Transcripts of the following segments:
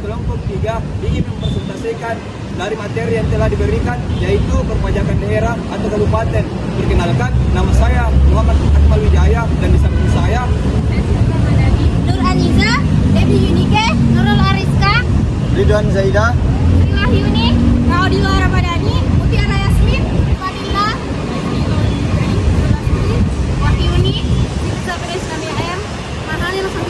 kelompok 3 ingin mempresentasikan dari materi yang telah diberikan, yaitu perpajakan daerah atau kabupaten. Perkenalkan, nama saya Muhammad Akmal Wijaya, dan di samping saya Nur Aniza, Debbie Yunike, Nurul Ariska, Ridwan Zaida, Wahyuni, Naudila Ramadhani, Mutiara Yasmin, Fadila, Wahyuni, Sabri Islami AM, Manali Rasul.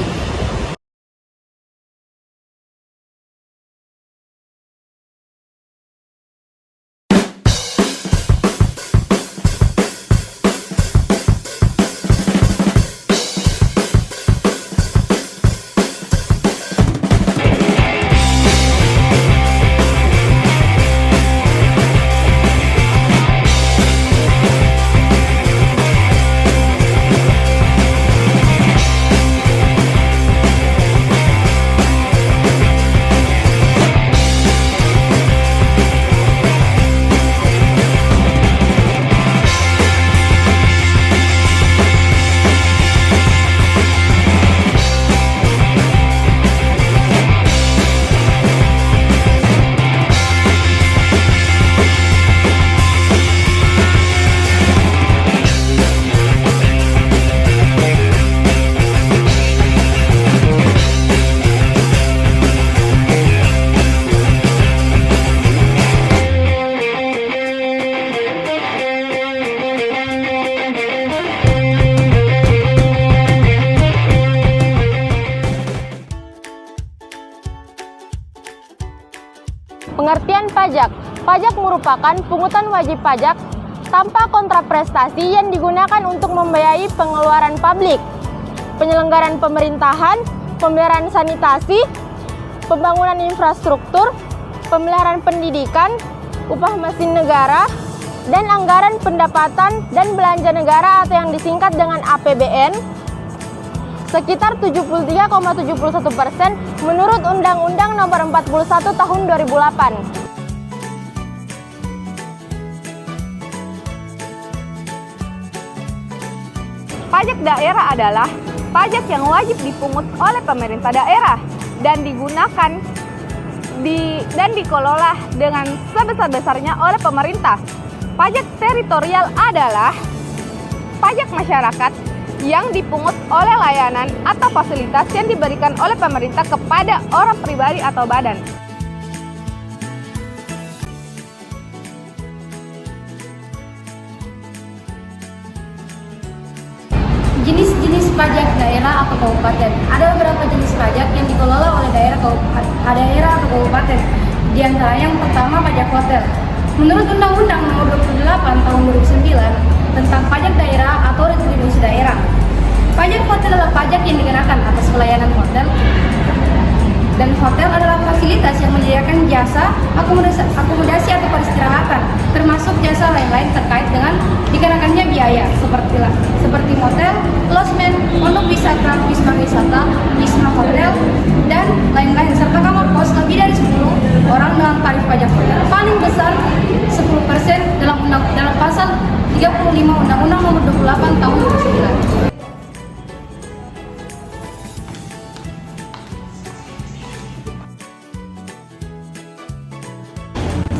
Pengertian pajak. Pajak merupakan pungutan wajib pajak tanpa kontraprestasi yang digunakan untuk membiayai pengeluaran publik, penyelenggaraan pemerintahan, pemeliharaan sanitasi, pembangunan infrastruktur, pemeliharaan pendidikan, upah mesin negara, dan anggaran pendapatan dan belanja negara atau yang disingkat dengan APBN sekitar 73,71% menurut Undang-Undang Nomor 41 Tahun 2008. Pajak daerah adalah pajak yang wajib dipungut oleh pemerintah daerah dan digunakan dan dikelola dengan sebesar-besarnya oleh pemerintah. Pajak teritorial adalah pajak masyarakat yang dipungut oleh layanan atau fasilitas yang diberikan oleh pemerintah kepada orang pribadi atau badan. Jenis-jenis pajak daerah atau kabupaten. Ada beberapa jenis pajak yang dikelola oleh daerah atau kabupaten. Di antara yang pertama pajak hotel. Menurut Undang-Undang Nomor 28 Tahun 2009 tentang pajak daerah atau retribusi daerah, pajak hotel adalah pajak yang dikenakan atas pelayanan hotel, dan hotel adalah fasilitas yang menyediakan jasa akomodasi atau peristirahatan, termasuk jasa lain-lain terkait dengan dikenakannya biaya seperti motel, losmen, pondok wisata, wisma hotel, dan lain-lain, serta kamar kos lebih dari 10 orang dalam tarif pajak hotel paling besar 10% dalam pasal 35 Undang-Undang Nomor 28 Tahun 2009.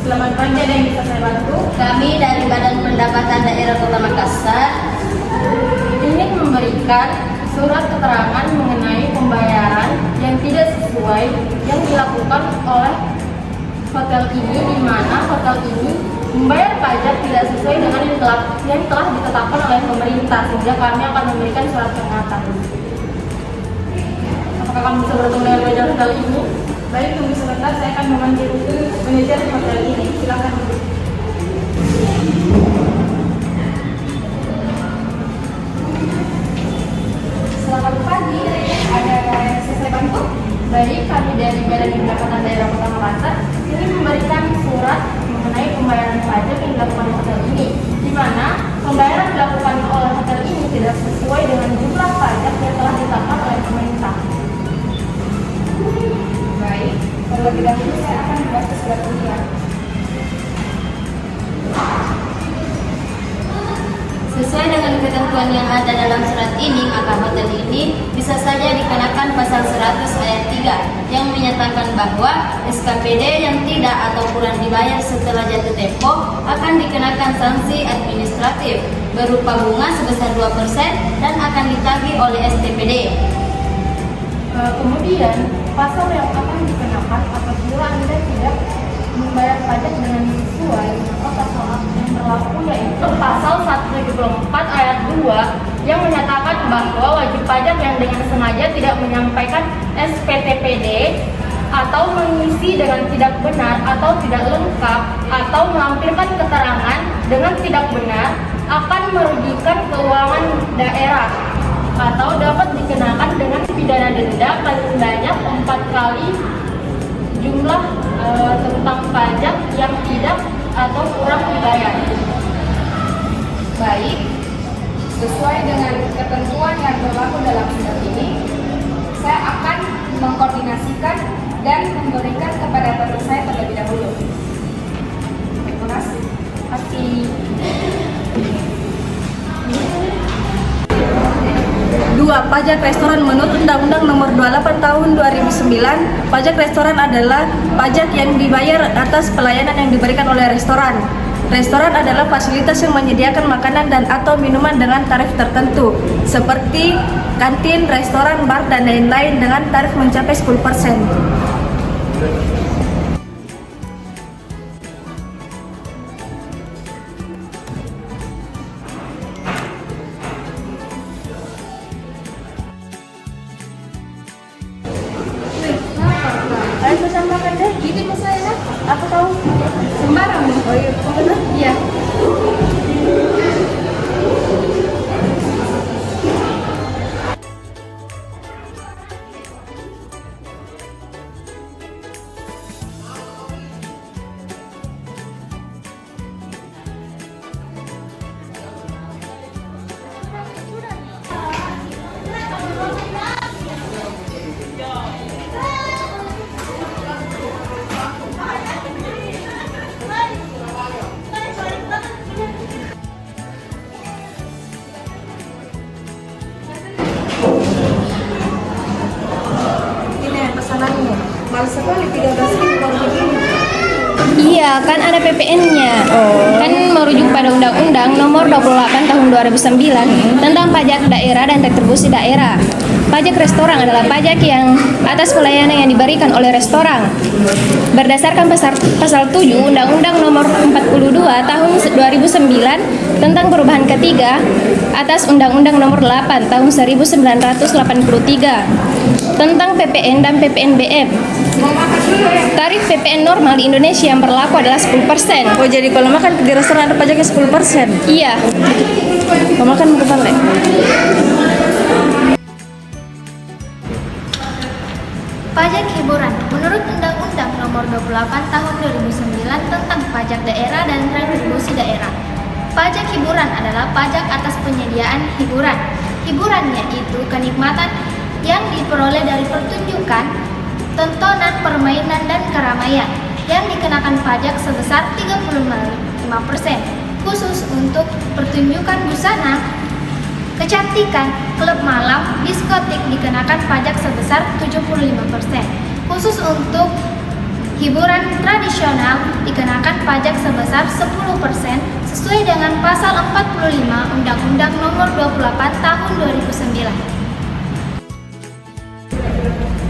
Selamat pagi, ada yang bisa saya bantu? Kami dari Badan Pendapatan Daerah Kota Makassar Ingin memberikan surat keterangan mengenai pembayaran yang tidak sesuai yang dilakukan oleh hotel ini, di mana hotel ini membayar pajak tidak sesuai dengan yang telah ditetapkan oleh pemerintah, sehingga kami akan memberikan surat peringatan. Apakah kamu bisa bertemu dengan manajer hotel ini? Baik, tunggu sebentar, saya akan memanggil manajer hotel ini. Silakan. Selamat pagi, ada yang bisa saya bantu? Baik, kami dari Badan Pendapatan Daerah Kota Makassar ingin memberikan surat mengenai pembayaran pajak yang dilakukan di hotel ini, di mana pembayaran dilakukan oleh hotel ini tidak sesuai dengan jumlah pajak yang telah ditetapkan oleh pemerintah. Baik, terlebih dahulu saya akan membaca surat ini ya. Sesuai dengan ketentuan yang ada dalam surat ini, maka hotel ini bisa saja dikenakan pasal 100 ayat 3 yang menyatakan bahwa SKPD yang tidak atau kurang dibayar setelah jatuh tempo akan dikenakan sanksi administratif berupa bunga sebesar 2% dan akan ditagih oleh STPD. Kemudian, pasal yang akan dikenakan apabila Anda tidak membayar pajak dengan sesuai maka pasal yang berlaku yaitu pasal 174 ayat 2 yang menyatakan bahwa wajib pajak yang dengan sengaja tidak menyampaikan SPTPD atau mengisi dengan tidak benar atau tidak lengkap atau melampirkan keterangan dengan tidak benar akan merugikan keuangan daerah atau dapat dikenakan dengan pidana denda paling banyak 4 kali jumlah tentang pajak yang tidak atau kurang dibayar. Baik, sesuai dengan ketentuan yang berlaku dalam surat ini, saya akan mengkoordinasikan dan memberikan kepada peserta saya terlebih dahulu. Terima kasih. Dua, pajak restoran menurut Undang-Undang Nomor 28 Tahun 2009, pajak restoran adalah pajak yang dibayar atas pelayanan yang diberikan oleh restoran. Restoran adalah fasilitas yang menyediakan makanan dan atau minuman dengan tarif tertentu, seperti kantin, restoran, bar, dan lain-lain dengan tarif mencapai 10%. Ayo pesan makan deh, gini mas saya. Aku tahu sembarang. Oh iya, benar? Iya. Ini pesanannya. Males sekali 13.000 baru begini. Iya, kan ada PPN-nya. Kan merujuk pada Undang-Undang Nomor 28 Tahun 2009 tentang pajak daerah dan retribusi daerah. Pajak restoran adalah pajak yang atas pelayanan yang diberikan oleh restoran. Berdasarkan pasal 7 Undang-Undang Nomor 42 Tahun 2009 tentang perubahan ketiga atas Undang-Undang Nomor 8 Tahun 1983 tentang PPN dan PPNBM. Tarif PPN normal di Indonesia yang berlaku adalah 10%. Oh, jadi kalau makan di restoran ada pajaknya 10%. Iya. Kalau makan mau kembali. Pajak hiburan. Menurut Undang-Undang Nomor 28 Tahun 2009 tentang pajak daerah dan retribusi daerah, pajak hiburan adalah pajak atas penyediaan hiburan. Hiburannya itu kenikmatan yang diperoleh dari pertunjukan, tontonan, permainan, dan keramaian yang dikenakan pajak sebesar 35% khusus untuk pertunjukan busana, kecantikan, klub malam, diskotik dikenakan pajak sebesar 75%. Khusus untuk hiburan tradisional dikenakan pajak sebesar 10% sesuai dengan pasal 45 Undang-Undang Nomor 28 Tahun 2009.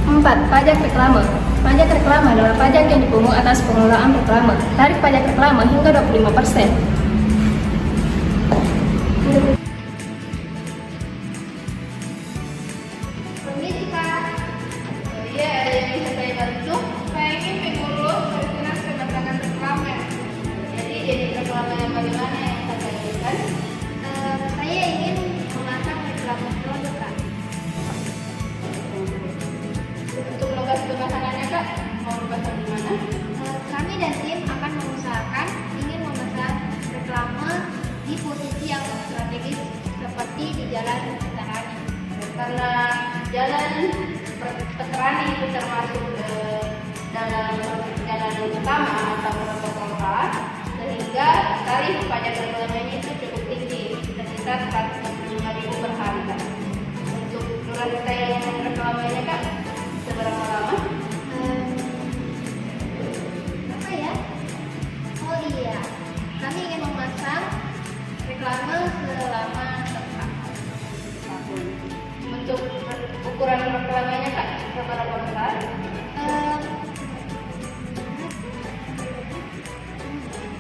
4. Pajak reklame. Pajak reklame adalah pajak yang dipungut atas pengelolaan reklame. Tarif pajak reklame hingga 25%. Saya ingin memasang reklame produk, Kak. Untuk lokasi pemasangannya Kak, mau dipasang di mana? Kami dan tim akan mengusahakan ingin memasang reklame di posisi yang strategis seperti di jalan Veterani. Karena jalan Veterani itu termasuk dalam jalan utama atau protokol A, sehingga tarif pajak reklamenya itu cukup tinggi, sekitar 165.000 per hari Kak. Untuk durasi kita yang reklamenya Kak, seberapa lama? Untuk ukuran reklamannya Kak, seberapa besar?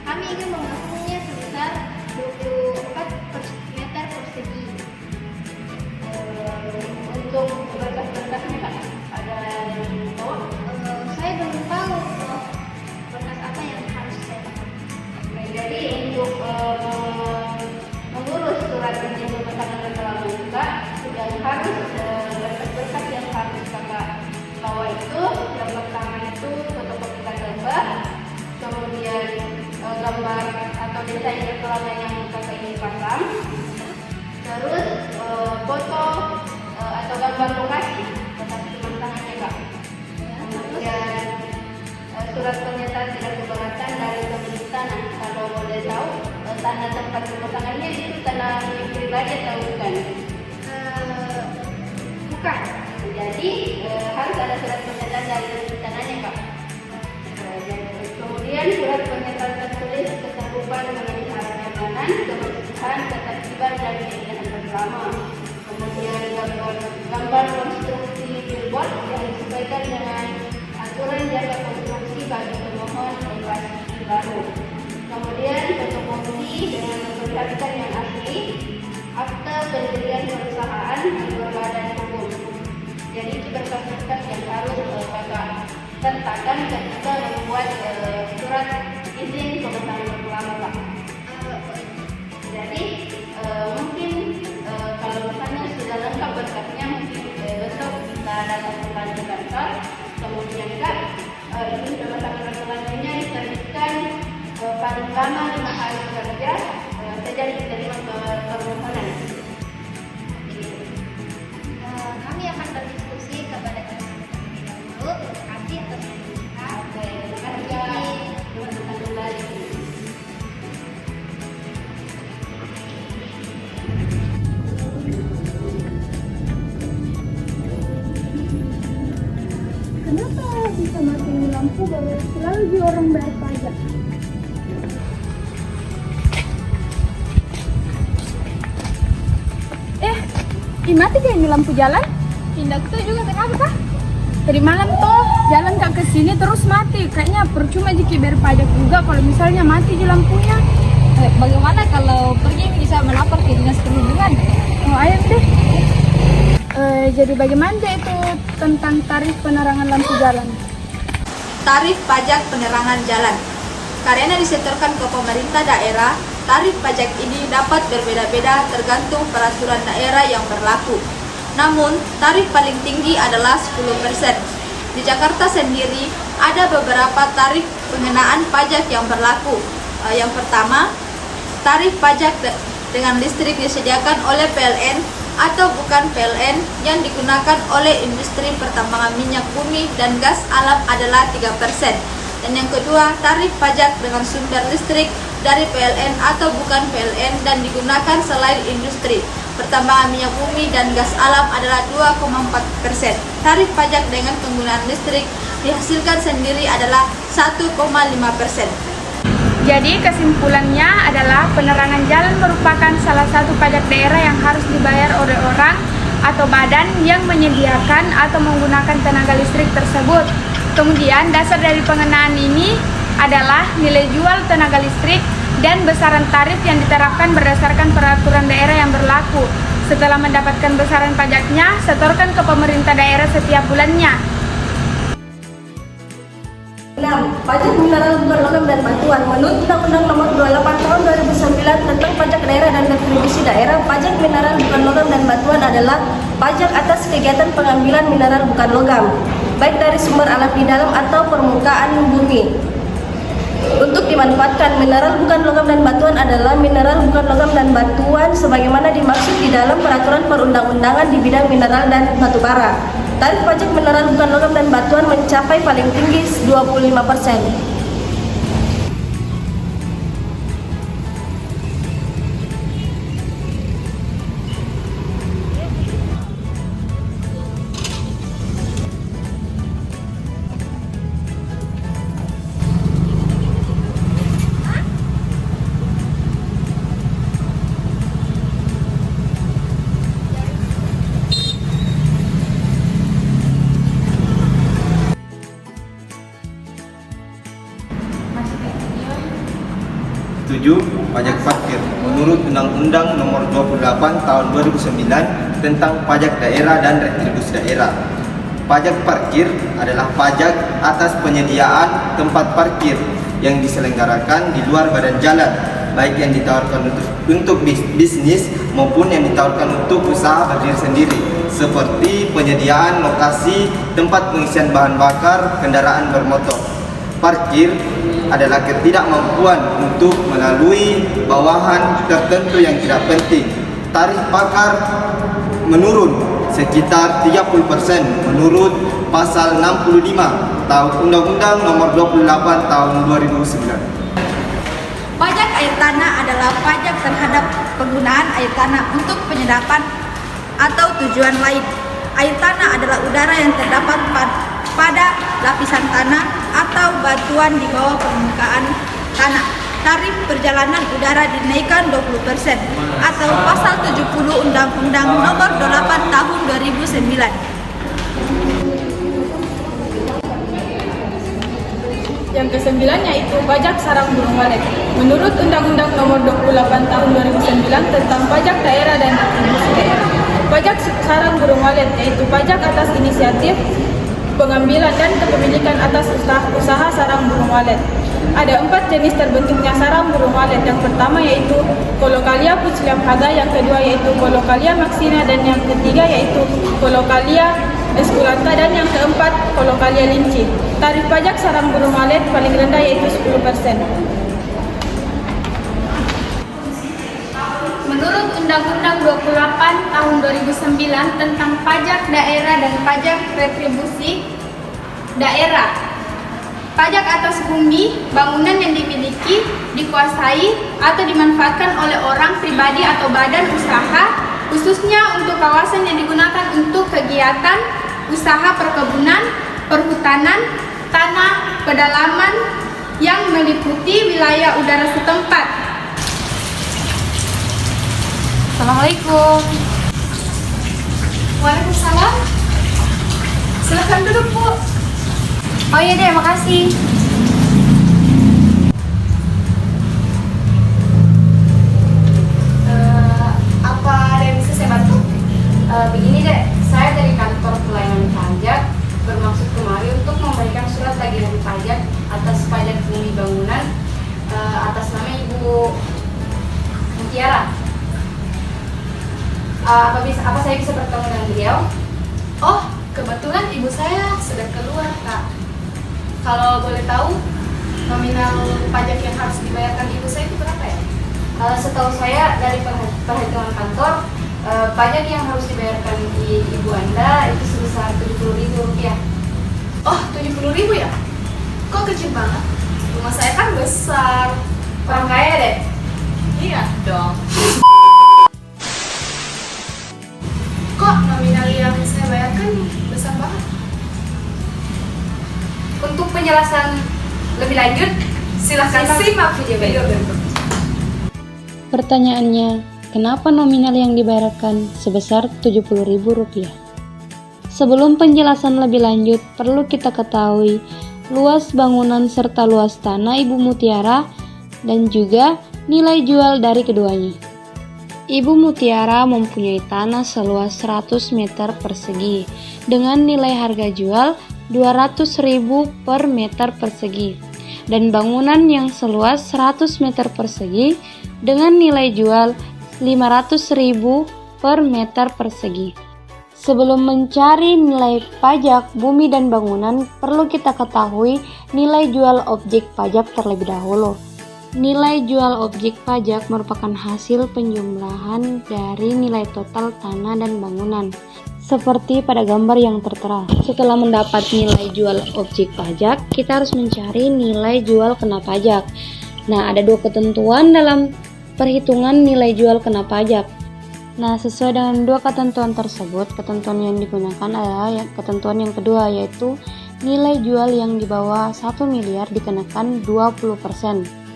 Kami ingin memasangnya sebesar 24 meter persegi. Untuk berkas-berkasnya Kak, ada yang bawa? Saya belum tahu berkas apa yang harus saya bawa. Jadi untuk mengurus surat izin pemesanan reklame juga sudah harus berkas-berkas yang harus kakak bawa itu. Yang pertama itu fotokopi gambar, kemudian gambar atau desain reklame yang kakak ingin pasang, terus foto atau gambar lokasi pemasangannya kak. Kemudian surat pernyataan tidak keberatan dari pemilik tanah. Kalau boleh tahu tanah tempat pemasangannya itu tanah milik pribadi atau bukan? Bukan. Jadi harus ada surat pernyataan dari pemilik tanahnya kak. Kemudian surat pernyataan tertulis kesanggupan mengenai syarat keamanan, kebersihan, ketertiban dan keindahan reklame. Kemudian gambar konstruksi billboard yang disesuaikan dengan aturan jasa konstruksi bagi pemohon lokasi baru. Kemudian fotokopi dengan memperlihatkan yang asli, akte pendirian perusahaan dan berbadan hukum. Jadi itu berkas-berkas yang harus kakak sertakan ketika membuat surat izin pemesanan reklame Pak. Jadi mungkin kalau misalnya sudah lengkap berkasnya, mungkin besok bisa datang kembali ke kantor. Kemudian Kak, izin pemesanan reklamenya diterbitkan paling lama 5 hari kerja sejak diterima permohonan. Kami akan berdiskusi kepada teman-teman dulu. Terima kasih atas Kenapa bisa mati lampu bahwa selalu di orang bayar pajak? Mati kayak ini lampu jalan? Tindak tuh juga kenapa kah? Dari malam tuh jalan kak ke sini terus mati. Kayaknya percuma jika bayar pajak juga kalau misalnya mati di lampunya. Bagaimana kalau pergi bisa melapor ke dinas perhubungan? Oh ayo deh. Jadi bagaimana deh itu tentang tarif penerangan lampu jalan? Tarif pajak penerangan jalan. Karena disetorkan ke pemerintah daerah, tarif pajak ini dapat berbeda-beda tergantung peraturan daerah yang berlaku. Namun, tarif paling tinggi adalah 10%. Di Jakarta sendiri, ada beberapa tarif pengenaan pajak yang berlaku. Yang pertama, tarif pajak dengan listrik disediakan oleh PLN atau bukan PLN yang digunakan oleh industri pertambangan minyak bumi dan gas alam adalah 3%. Dan yang kedua, tarif pajak dengan sumber listrik dari PLN atau bukan PLN dan digunakan selain industri pertambangan minyak bumi dan gas alam adalah 2,4%. Tarif pajak dengan penggunaan listrik dihasilkan sendiri adalah 1,5%. Jadi kesimpulannya adalah penerangan jalan merupakan salah satu pajak daerah yang harus dibayar oleh orang atau badan yang menyediakan atau menggunakan tenaga listrik tersebut. Kemudian dasar dari pengenaan ini adalah nilai jual tenaga listrik dan besaran tarif yang diterapkan berdasarkan peraturan daerah yang berlaku. Setelah mendapatkan besaran pajaknya, setorkan ke pemerintah daerah setiap bulannya. 6. Pajak mineral bukan logam dan batuan. Menurut Undang-Undang Nomor 28 Tahun 2009 tentang Pajak Daerah dan Retribusi Daerah, pajak mineral bukan logam dan batuan adalah pajak atas kegiatan pengambilan mineral bukan logam, baik dari sumber alam di dalam atau permukaan bumi. Untuk dimanfaatkan, mineral bukan logam dan batuan adalah mineral bukan logam dan batuan sebagaimana dimaksud di dalam peraturan perundang-undangan di bidang mineral dan batu bara. Tarif pajak mineral bukan logam dan batuan mencapai paling tinggi 25%. pajak parkir menurut Undang-Undang Nomor 28 Tahun 2009 tentang pajak daerah dan retribusi daerah. Pajak parkir adalah pajak atas penyediaan tempat parkir yang diselenggarakan di luar badan jalan, baik yang ditawarkan untuk bisnis maupun yang ditawarkan untuk usaha berdiri sendiri, seperti penyediaan lokasi tempat pengisian bahan bakar kendaraan bermotor. Parkir adalah ketidakmampuan untuk melalui bawahan tertentu yang tidak penting. Tarif bakar menurun sekitar 30% menurut pasal 65 Undang-Undang Nomor 28 Tahun 2009. Pajak air tanah adalah pajak terhadap penggunaan air tanah untuk penyedapan atau tujuan lain. Air tanah adalah udara yang terdapat pada lapisan tanah atau batuan di bawah permukaan tanah. Tarif perjalanan udara dinaikkan 20% atau pasal 70 Undang-Undang Nomor 28 Tahun 2009. Yang kesembilan yaitu pajak sarang burung walet. Menurut Undang-Undang Nomor 28 Tahun 2009 tentang pajak daerah dan retribusi daerah. Pajak sarang burung walet yaitu pajak atas inisiatif, pengambilan dan kepemilikan atas usaha sarang burung walet. Ada 4 jenis terbentuknya sarang burung walet. Yang pertama yaitu Colocalia pucllafhaga, yang kedua yaitu Colocalia maxina, dan yang ketiga yaitu Colocalia esculenta, dan yang keempat Colocalia linci. Tarif pajak sarang burung walet paling rendah yaitu 10%. Menurut Undang-Undang 28 Tahun 2009 tentang pajak daerah dan pajak retribusi daerah, pajak atas bumi, bangunan yang dimiliki, dikuasai, atau dimanfaatkan oleh orang pribadi atau badan usaha, khususnya untuk kawasan yang digunakan untuk kegiatan usaha perkebunan, perhutanan, tanah, pedalaman yang meliputi wilayah udara setempat. Assalamualaikum. Waalaikumsalam. Silakan duduk, Bu. Oh iya deh, makasih. Apa ada yang bisa saya bantu? Begini deh, saya dari kantor pelayanan pajak bermaksud kemari untuk memberikan surat tagihan pajak atas pajak bumi bangunan atas nama Ibu Mutiara. Apa saya bisa bertemu dengan beliau? Oh, kebetulan ibu saya sedang keluar, Kak. Kalau boleh tahu, nominal pajak yang harus dibayarkan ibu saya itu berapa ya? Setahu saya dari perhitungan kantor, pajak yang harus dibayarkan di ibu Anda itu sebesar Rp70.000. Oh, 70.000 ya? Kok kecil banget? Rumah saya kan besar. Orang kaya deh. Iya dong. Kok nominal yang saya bayarkan besar banget? Untuk penjelasan lebih lanjut, silahkan simak video berikut. Pertanyaannya, kenapa nominal yang dibayarkan sebesar Rp70.000? Sebelum penjelasan lebih lanjut, perlu kita ketahui luas bangunan serta luas tanah Ibu Mutiara dan juga nilai jual dari keduanya. Ibu Mutiara mempunyai tanah seluas 100 meter persegi dengan nilai harga jual Rp200.000 per meter persegi, dan bangunan yang seluas 100 meter persegi dengan nilai jual Rp500.000 per meter persegi. Sebelum mencari nilai pajak bumi dan bangunan, perlu kita ketahui nilai jual objek pajak terlebih dahulu. Nilai jual objek pajak merupakan hasil penjumlahan dari nilai total tanah dan bangunan, seperti pada gambar yang tertera. Setelah mendapat nilai jual objek pajak, kita harus mencari nilai jual kena pajak. Nah, ada 2 ketentuan dalam perhitungan nilai jual kena pajak. Nah, sesuai dengan 2 ketentuan tersebut, ketentuan yang digunakan adalah ketentuan yang kedua, yaitu nilai jual yang di bawah 1 miliar dikenakan 20%.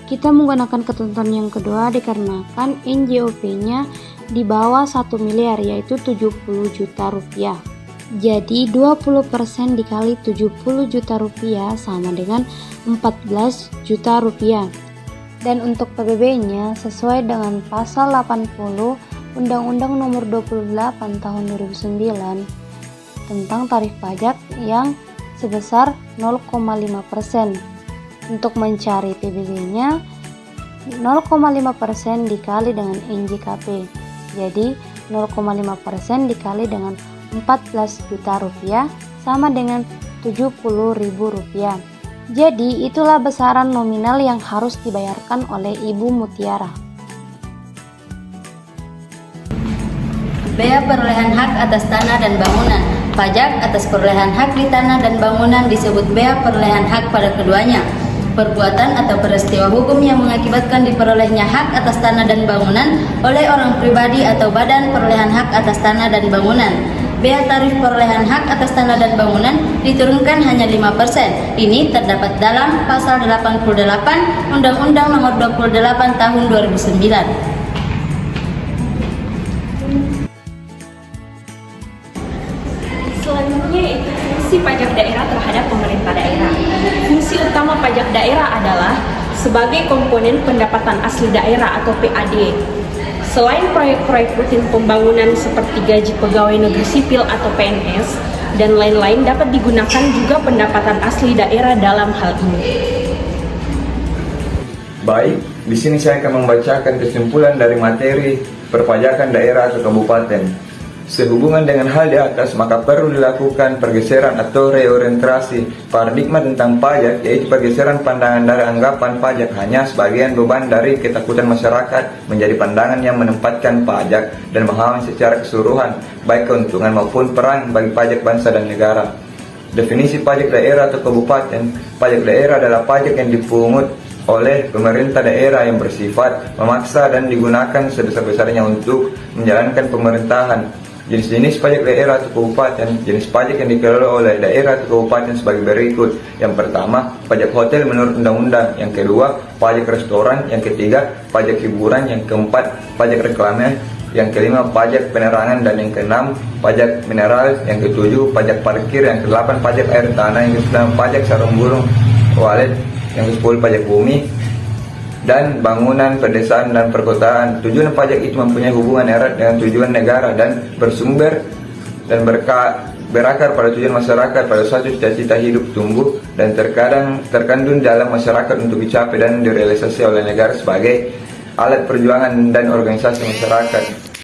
Kita menggunakan ketentuan yang kedua dikarenakan NJOP-nya di bawah 1 miliar, yaitu 70 juta rupiah. Jadi 20% dikali 70 juta rupiah sama dengan 14 juta rupiah. Dan untuk PBB-nya sesuai dengan pasal 80 Undang-Undang Nomor 28 Tahun 2009 tentang tarif pajak yang sebesar 0,5%. Untuk mencari PBB-nya 0,5% dikali dengan NJKP. Jadi 0,5% dikali dengan 14 juta rupiah sama dengan 70.000 rupiah. Jadi itulah besaran nominal yang harus dibayarkan oleh Ibu Mutiara. Bea perolehan hak atas tanah dan bangunan. Pajak atas perolehan hak di tanah dan bangunan disebut bea perolehan hak pada keduanya. Perbuatan atau peristiwa hukum yang mengakibatkan diperolehnya hak atas tanah dan bangunan oleh orang pribadi atau badan perolehan hak atas tanah dan bangunan. Bea tarif perolehan hak atas tanah dan bangunan diturunkan hanya 5%. Ini terdapat dalam pasal 88 Undang-Undang Nomor 28 Tahun 2009. Selanjutnya yaitu fungsi pajak daerah terhadap pemerintah daerah. Fungsi utama pajak daerah adalah sebagai komponen pendapatan asli daerah atau PAD. Selain proyek-proyek rutin pembangunan seperti gaji pegawai negeri sipil atau PNS dan lain-lain dapat digunakan juga pendapatan asli daerah dalam hal ini. Baik, di sini saya akan membacakan kesimpulan dari materi perpajakan daerah atau kabupaten. Sehubungan dengan hal di atas, maka perlu dilakukan pergeseran atau reorientasi paradigma tentang pajak, yaitu pergeseran pandangan dari anggapan pajak hanya sebagian beban dari ketakutan masyarakat menjadi pandangan yang menempatkan pajak dan pemahaman secara keseluruhan, baik keuntungan maupun perang bagi pajak bangsa dan negara. Definisi pajak daerah atau kabupaten. Pajak daerah adalah pajak yang dipungut oleh pemerintah daerah yang bersifat memaksa dan digunakan sebesar-besarnya untuk menjalankan pemerintahan. Jenis-jenis pajak daerah atau kabupaten. Jenis pajak yang dikelola oleh daerah atau kabupaten sebagai berikut. Yang pertama, pajak hotel menurut undang-undang. Yang kedua, pajak restoran. Yang ketiga, pajak hiburan. Yang keempat, pajak reklame. Yang kelima, pajak penerangan. Dan yang keenam, pajak mineral. Yang ketujuh, pajak parkir. Yang kedelapan, pajak air tanah. Yang kesembilan, pajak sarung burung walet. Yang ke-10, pajak bumi dan bangunan, pedesaan, dan perkotaan. Tujuan pajak itu mempunyai hubungan erat dengan tujuan negara dan bersumber dan berakar pada tujuan masyarakat pada suatu cita-cita hidup tumbuh dan terkandung dalam masyarakat untuk dicapai dan direalisasi oleh negara sebagai alat perjuangan dan organisasi masyarakat.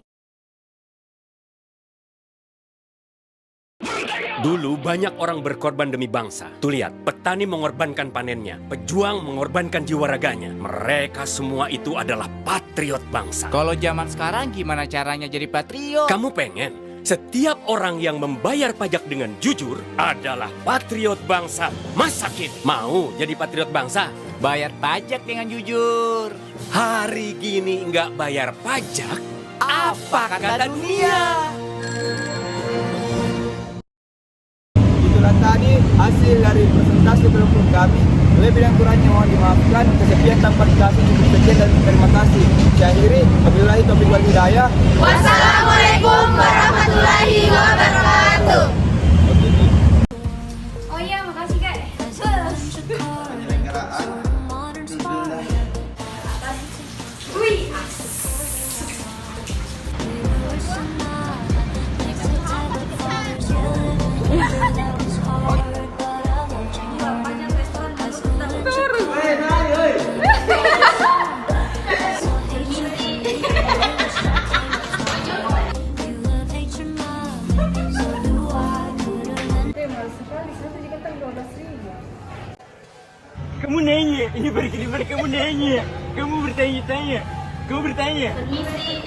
Dulu banyak orang berkorban demi bangsa. Tuh lihat, petani mengorbankan panennya, pejuang mengorbankan jiwa raganya. Mereka semua itu adalah patriot bangsa. Kalau zaman sekarang gimana caranya jadi patriot? Kamu pengen setiap orang yang membayar pajak dengan jujur adalah patriot bangsa masa kini. Mau jadi patriot bangsa? Bayar pajak dengan jujur. Hari gini nggak bayar pajak, apa kata dunia? Tadi hasil dari presentasi kelompok kami. Lebih dan kurangnya mohon dimaafkan. Kesekian tanpa dikasih cukup sekian dan terima kasih. Saya akhiri, wabillahi taufiq wal hidayah. Wassalamualaikum warahmatullahi wabarakatuh. Oh iya, makasih Kak. Wih. Kamu nanya, ini bagaimana kamu nanya? Kamu bertanya-tanya. Permisi.